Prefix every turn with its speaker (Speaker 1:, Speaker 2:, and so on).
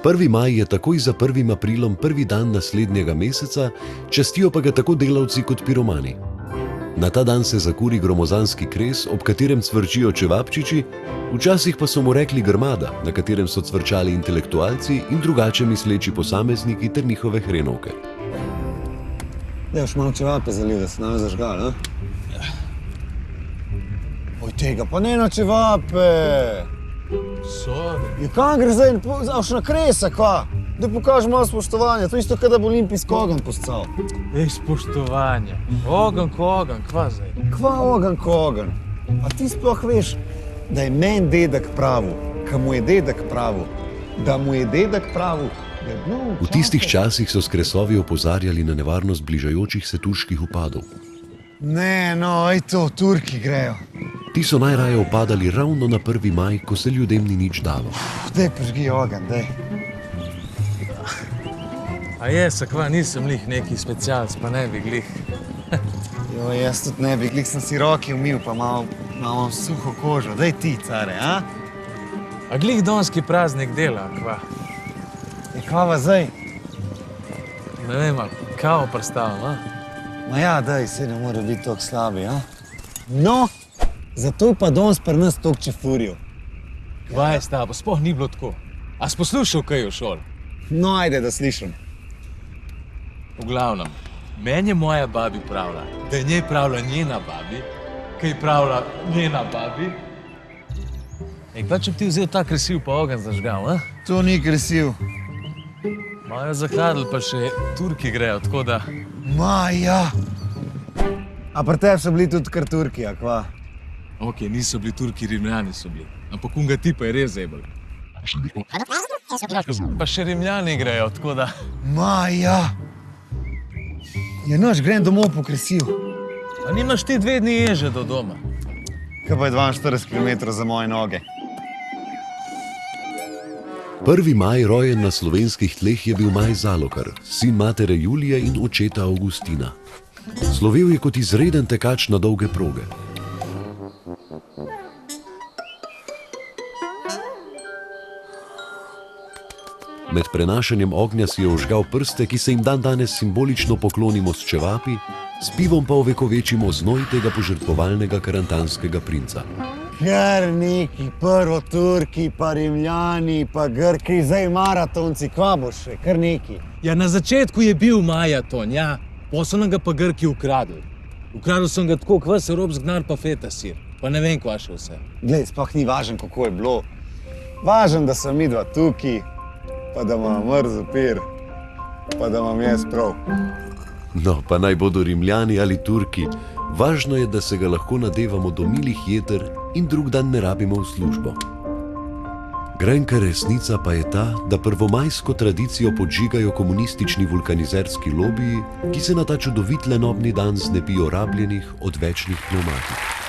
Speaker 1: 1. maj je takoj za 1. aprilom prvi dan naslednjega meseca, častijo pa ga tako delavci kot piromani. Na ta dan se zakuri gromozanski kres, ob katerem cvrčijo čevapčiči, včasih pa so mu rekli grmada, na katerem so cvrčali intelektualci in drugače misleči posamezniki ter njihove hrenovke.
Speaker 2: Daš malo čevape zalil, da se nam zažgal, ne? Ja. Oj, tega pa ne na čevape!
Speaker 3: Sorry.
Speaker 2: Ja, kam gre zdaj? Znaš na kresa, kva? Da pokaži malo spoštovanja, to isto, kada bo olimpijski ogenj postal.
Speaker 3: Ej, spoštovanje. Ogenj ko ogenj, kva zdaj?
Speaker 2: Kva ogenj ko ogenj? A ti sploh veš, da je meni dedek pravil, ka mu je dedek pravil, da mu je dedek pravil, da je bilo
Speaker 1: V tistih časih so s kresovi opozarjali na nevarnost bližajočih se turških upadov.
Speaker 2: Ne, no, ej to, Turki grejo.
Speaker 1: Ti so najraje upadali ravno na 1. maj, ko se ljudem ni nič dalo.
Speaker 2: Daj, prižgi ogenj, daj.
Speaker 3: A kva, nisem lih neki specialc, pa ne bi glih.
Speaker 2: Jo, jaz tudi ne bi, glih sem si roke umil, pa malo suho kožo. Daj ti, care, a?
Speaker 3: A glih donski praznik dela, kva?
Speaker 2: Je kava zdaj?
Speaker 3: Ne vem, kao predstavljam, a?
Speaker 2: Ma ja, daj, se ne more biti toliko slabi, a? No, zato pa danes pri nas toliko čefurjev.
Speaker 3: Kva je s tabo, sploh ni bilo tako. A si poslušal kaj v šoli?
Speaker 2: No, ajde, da slišim.
Speaker 3: V glavnem, meni je moja babi pravila, da je njej pravila njena babi, kaj pravila njena babi. Ej, kva, če bi ti vzel tak kresiv pa ogenj zažgal, a?
Speaker 2: To ni kresiv.
Speaker 3: Mojo zahradili pa še Turki grejo, tako da...
Speaker 2: Ma ja. A pri tebi so bili tudi kar Turki, a kva?
Speaker 3: Ok, niso bili Turki, Rimljani so bili, ampak unga tipa je res zebel. Pa še Rimljani grejo, tako da...
Speaker 2: Ma ja. Ja, noč, grem domov po kresiv.
Speaker 3: A nimaš ti 2 dni ježe do doma?
Speaker 2: Kaj pa je 42 km za moje noge?
Speaker 1: 1. maj, rojen na slovenskih tleh, je bil Maj Zalokar, sin matere Julije in očeta Avgustina. Slovel je kot izreden tekač na dolge proge. Med prenašanjem ognja si je ožgal prste, ki se jim dandanes simbolično poklonimo s čevapi, s pivom pa ovekovečimo znoj tega požrtvovalnega karantanskega princa.
Speaker 2: Kar neki, prvo Turki, pa Rimljani, pa Grki, zdaj maratonci, kva bo še, kar neki.
Speaker 3: Ja, na začetku je bil maraton, ja. Potem so nam ga pa Grki ukradli. Ukradli sem ga tako, kva se rob zgnar pa feta sir. Pa ne vem, kva še vse.
Speaker 2: Glej, sploh ni važen, kako je bilo. Važen, da sem midva tukaj, pa da imam mrzel pir, pa da imam jaz prav.
Speaker 1: No, pa naj bodo Rimljani ali Turki, važno je, da se ga lahko nadevamo do milih jeter in drug dan ne rabimo v službo. Grenka resnica pa je ta, da prvomajsko tradicijo podžigajo komunistični vulkanizerski lobiji, ki se na ta čudovit lenobni dan znebijo rabljenih odvečnih pnevmatik.